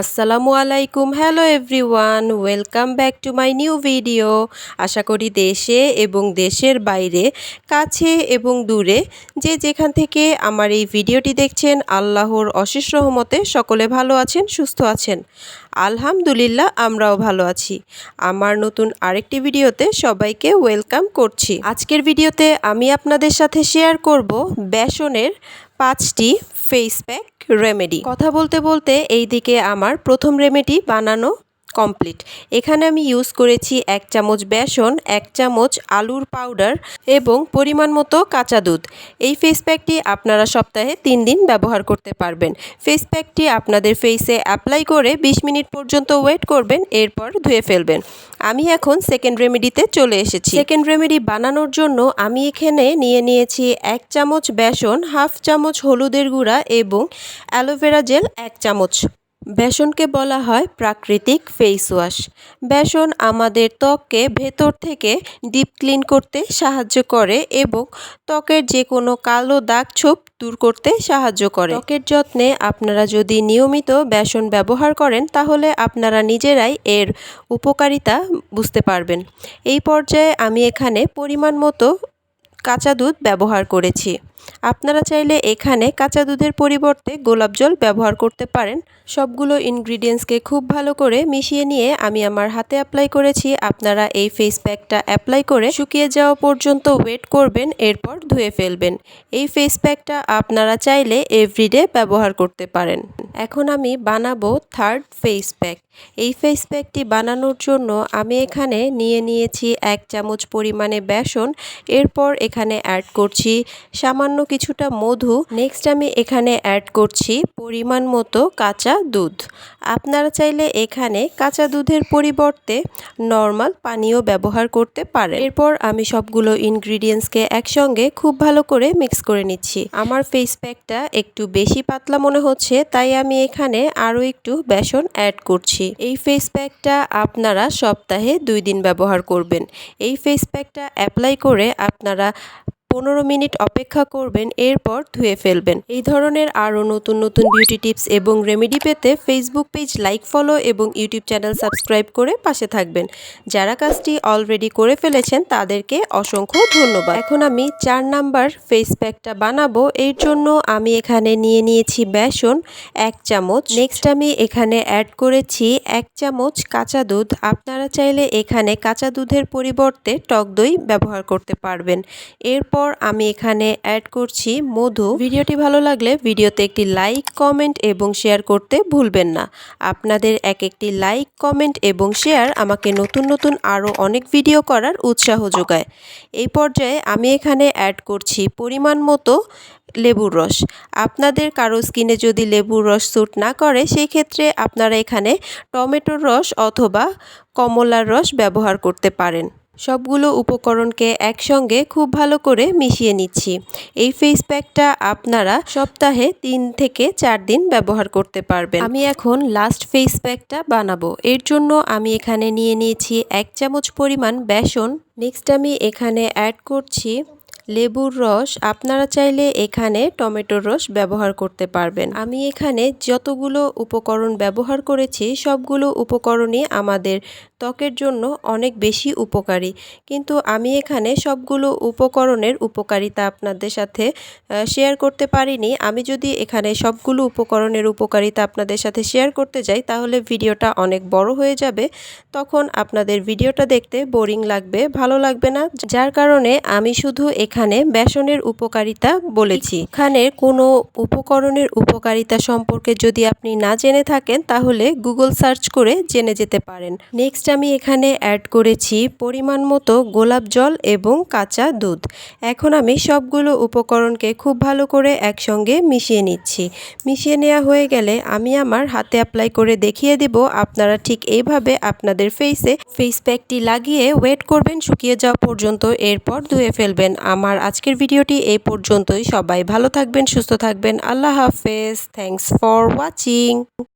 আসসালামু আলাইকুম। Hello everyone, welcome back to my new video. আশা করি দেশে এবং দেশের বাইরে, কাছে এবং দূরে যে যেখান থেকে আমার এই ভিডিওটি দেখছেন, আল্লাহর অশেষ রহমতে সকলে ভালো আছেন, সুস্থ আছেন। আলহামদুলিল্লাহ, আমরাও ভালো আছি। আমার নতুন আরেকটি ভিডিওতে সবাইকে ওয়েলকাম করছি। আজকের ভিডিওতে আমি আপনাদের সাথে শেয়ার করব বেসনের 5টি ফেস প্যাক রেমেডি। কথা বলতে বলতে এইদিকে আমার প্রথম রেমেডি বানানো কমপ্লিট। এখানে আমি ইউজ করেছি 1 চামচ বেসন, 1 চামচ আলুর পাউডার এবং পরিমাণ মতো কাঁচা দুধ। এই ফেস প্যাকটি আপনারা সপ্তাহে 3 দিন ব্যবহার করতে পারবেন। ফেস প্যাকটি আপনাদের ফেসে অ্যাপ্লাই করে 20 মিনিট পর্যন্ত ওয়েট করবেন, এরপর ধুয়ে ফেলবেন। আমি এখন সেকেন্ড রেমেডিতে চলে এসেছি। সেকেন্ড রেমেডি বানানোর জন্য আমি এখানে নিয়েছি 1 চামচ বেসন, হাফ চামচ হলুদের গুঁড়া এবং অ্যালোভেরা জেল 1 চামচ। বেসনকে বলা হয় প্রাকৃতিক ফেস ওয়াশ। বেসন আমাদের ত্বককে ভেতর থেকে ডিপ ক্লিন করতে সাহায্য করে এবং ত্বকের যে কোনো কালো দাগ ছোপ দূর করতে সাহায্য করে। ত্বকের যত্নে আপনারা যদি নিয়মিত বেসন ব্যবহার করেন তাহলে আপনারা নিজেরাই এর উপকারিতা বুঝতে পারবেন। এই পর্যায়ে আমি এখানে পরিমাণ মতো কাঁচা দুধ ব্যবহার করেছি। আপনারা চাইলে এখানে কাঁচা দুধের পরিবর্তে গোলাপ জল ব্যবহার করতে পারেন। সবগুলো ইনগ্রিডিয়েন্টসকে খুব ভালো করে মিশিয়ে নিয়ে আমি আমার হাতে অ্যাপ্লাই করেছি। আপনারা এই ফেস প্যাকটা অ্যাপ্লাই করে শুকিয়ে যাওয়া পর্যন্ত ওয়েট করবেন, এরপর ধুয়ে ফেলবেন। এই ফেস প্যাকটা আপনারা চাইলে এভরিডে ব্যবহার করতে পারেন। এখন আমি বানাবো থার্ড ফেস প্যাক। এই ফেস প্যাকটি বানানোর জন্য আমি এখানে নিয়েছি 1 চামচ পরিমাণে বেসন, এরপর এখানে অ্যাড করছি সামান্য কিছুটা মধু। নেক্সট আমি এখানে অ্যাড করছি পরিমাণ মতো কাঁচা দুধ। আপনারা চাইলে এখানে কাঁচা দুধের পরিবর্তে নর্মাল পানীয় ব্যবহার করতে পারেন। এরপর আমি সবগুলো ইনগ্রিডিয়েন্টসকে একসঙ্গে খুব ভালো করে মিক্স করে নিচ্ছি। আমার ফেস প্যাকটা একটু বেশি পাতলা মনে হচ্ছে, তাই আমি এখানে আরও একটু বেসন অ্যাড করছি। এই ফেস প্যাকটা আপনারা সপ্তাহে 2 দিন ব্যবহার করবেন। এই ফেস প্যাকটা অ্যাপ্লাই করে আপনারা 15 মিনিট অপেক্ষা করবেন, এরপর ধুয়ে ফেলবেন। এই ধরনের আরও নতুন নতুন বিউটি টিপস এবং রেমেডি পেতে ফেসবুক পেজ লাইক, ফলো এবং ইউটিউব চ্যানেল সাবস্ক্রাইব করে পাশে থাকবেন। যারা কাজটি অলরেডি করে ফেলেছেন তাদেরকে অসংখ্য ধন্যবাদ। এখন আমি 4 নাম্বার ফেস প্যাকটা বানাবো। এর জন্য আমি এখানে নিয়েছি বেসন 1 চামচ। নেক্সট আমি এখানে অ্যাড করেছি 1 চামচ কাঁচা দুধ। আপনারা চাইলে এখানে কাঁচা দুধের পরিবর্তে টক দই ব্যবহার করতে পারবেন। এরপর আমি এখানে অ্যাড করছি মধু। ভিডিওটি ভালো লাগলে ভিডিওতে একটি লাইক, কমেন্ট এবং শেয়ার করতে ভুলবেন না। আপনাদের একটি লাইক, কমেন্ট এবং শেয়ার আমাকে নতুন নতুন আরও অনেক ভিডিও করার উৎসাহ যোগায়। এই পর্যায়ে আমি এখানে অ্যাড করছি পরিমাণ মতো লেবুর রস। আপনাদের কারো স্কিনে যদি লেবুর রস স্যুট না করে, সেই ক্ষেত্রে আপনারা এখানে টমেটোর রস অথবা কমলার রস ব্যবহার করতে পারেন। সবগুলো উপকরণকে একসঙ্গে খুব ভালো করে মিশিয়ে নিচ্ছি। এই ফেস প্যাকটা আপনারা সপ্তাহে 3 থেকে 4 দিন ব্যবহার করতে পারবেন। আমি এখন লাস্ট ফেস প্যাকটা বানাবো। এর জন্য আমি এখানে নিয়েছি 1 চামচ পরিমাণ বেসন। নেক্সট আমি এখানে অ্যাড করছি লেবুর রস। আপনারা চাইলে এখানে টমেটোর রস ব্যবহার করতে পারবেন। আমি এখানে যতগুলো উপকরণ ব্যবহার করেছি সবগুলো উপকরণই আমাদের ত্বকের জন্য অনেক বেশি উপকারী, কিন্তু আমি এখানে সবগুলো উপকরণের উপকারিতা আপনাদের সাথে শেয়ার করতে পারিনি। আমি যদি এখানে সবগুলো উপকরণের উপকারিতা আপনাদের সাথে শেয়ার করতে যাই তাহলে ভিডিওটা অনেক বড় হয়ে যাবে। তখন আপনাদের ভিডিওটা দেখতে বোরিং লাগবে, ভালো লাগবে না। যার কারণে আমি শুধু এখানে বেসনের উপকারিতা বলেছি। এখানে কোনো উপকরণের উপকারিতা সম্পর্কে যদি আপনি না জেনে থাকেন তাহলে গুগল সার্চ করে জেনে যেতে পারেন। নেক্সট আমি এখানে অ্যাড করেছি পরিমাণ মতো গোলাপ জল এবং কাঁচা দুধ। এখন আমি সবগুলো উপকরণকে খুব ভালো করে একসঙ্গে মিশিয়ে নিচ্ছি। মিশিয়ে নেওয়া হয়ে গেলে আমি আমার হাতে অ্যাপ্লাই করে দেখিয়ে দেব। আপনারা ঠিক এইভাবে আপনাদের ফেস প্যাকটি লাগিয়ে ওয়েট করবেন শুকিয়ে যাওয়া পর্যন্ত, এরপর ধুয়ে ফেলবেন। আমার আজকের ভিডিওটি এই পর্যন্তই। সবাই ভালো থাকবেন, সুস্থ থাকবেন। আল্লাহ হাফেজ। Thanks for watching.